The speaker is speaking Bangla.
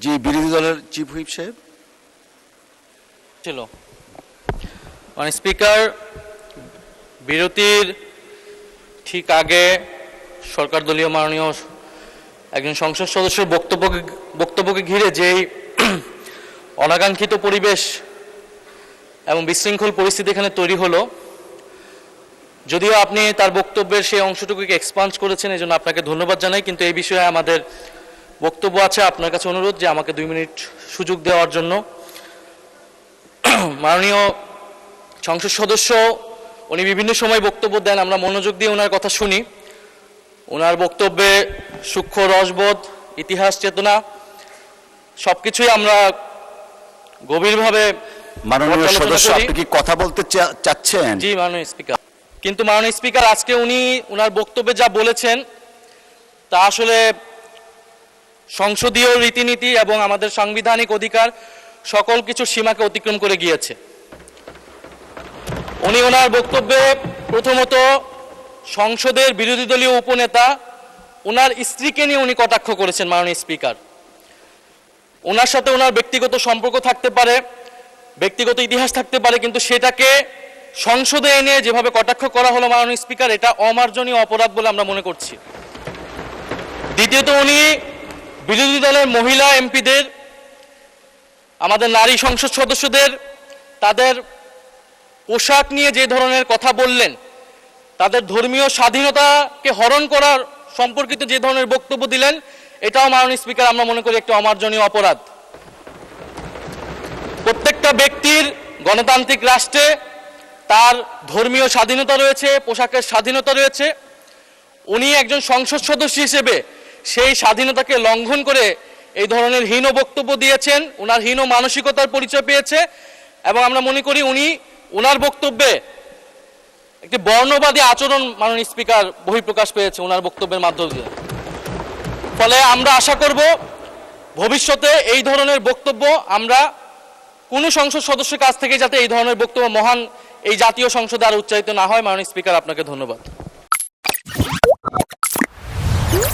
জি, বিরোধী দলের চিফ হুইপ সাহেব ছিল। মানে স্পিকার, বিরতির ঠিক আগে সরকার দলীয় মাননীয় একজন সংসদ সদস্যের বক্তব্যকে ঘিরে যেই অনাকাঙ্ক্ষিত পরিবেশ এবং বিশৃঙ্খল পরিস্থিতি এখানে তৈরি হলো, যদিও আপনি তার বক্তব্যের সেই অংশটুকুকে এক্সপান্স করেছেন, এই জন্য আপনাকে ধন্যবাদ জানাই, কিন্তু এই বিষয়ে আমাদের বক্তব্য আছে। আপনার কাছে অনুরোধ যে আমাকে 2 মিনিট সুযোগ দেওয়ার জন্য। মাননীয় সংসদ সদস্য উনি বিভিন্ন সময় বক্তব্য দেন, আমরা মনোযোগ দিয়ে ওনার কথা শুনি। ওনার বক্তব্যে সূক্ষ্ম রসবোধ, ইতিহাস চেতনা সবকিছুই আমরা গভীরভাবে মাননীয় সদস্য, আপনি কি কথা বলতে চাচ্ছেন? জি মাননীয় স্পিকার। কিন্তু মাননীয় স্পিকার, আজকে উনি ওনার বক্তব্যে যা বলেছেন তা আসলে সংসদীয় রীতিনীতি এবং আমাদের সাংবিধানিক অধিকার সকল কিছু সীমাকে অতিক্রম করে গিয়েছে। উনি ওনার বক্তব্যে প্রথমত সংসদের বিরোধী দলীয় উপনেতা ওনার স্ত্রীকে নিয়ে উনি কটাক্ষ করেছেন। মাননীয় স্পিকার, ওনার সাথে ওনার ব্যক্তিগত সম্পর্ক থাকতে পারে, ব্যক্তিগত ইতিহাস থাকতে পারে, কিন্তু সেটাকে সংসদে এনে যেভাবে কটাক্ষ করা হলো মাননীয় স্পিকার, এটা অমার্জনীয় অপরাধ বলে আমরা মনে করছি। দ্বিতীয়ত, উনি বিরোধী দলের মহিলা এমপিদের, আমাদের নারী সংসদ সদস্যদের তাদের পোশাক নিয়ে যে ধরনের কথা বললেন, তাদের ধর্মীয় স্বাধীনতাকে হরণ করার সম্পর্কিত যে ধরনের বক্তব্য দিলেন, এটাও মাননীয় স্পিকার আমরা মনে করি একটি অমার্জনীয় অপরাধ। প্রত্যেকটা ব্যক্তির গণতান্ত্রিক রাষ্ট্রে তার ধর্মীয় স্বাধীনতা রয়েছে, পোশাকের স্বাধীনতা রয়েছে। উনি একজন সংসদ সদস্য হিসেবে সেই স্বাধীনতাকে লঙ্ঘন করে এই ধরনের হীন বক্তব্য দিয়েছেন, ওনার হীন মানসিকতার পরিচয় পেয়েছে, এবং আমরা মনে করি উনি ওনার বক্তব্যে একটি বর্ণবাদী আচরণ মাননীয় স্পিকার বহিঃপ্রকাশ পেয়েছে ওনার বক্তব্যের মাধ্যমে। ফলে আমরা আশা করব ভবিষ্যতে এই ধরনের বক্তব্য আমরা কোনো সংসদ সদস্যের কাছ থেকে যাতে এই ধরনের বক্তব্য মহান এই জাতীয় সংসদে আর উচ্চারিত না হয়। মাননীয় স্পিকার, আপনাকে ধন্যবাদ।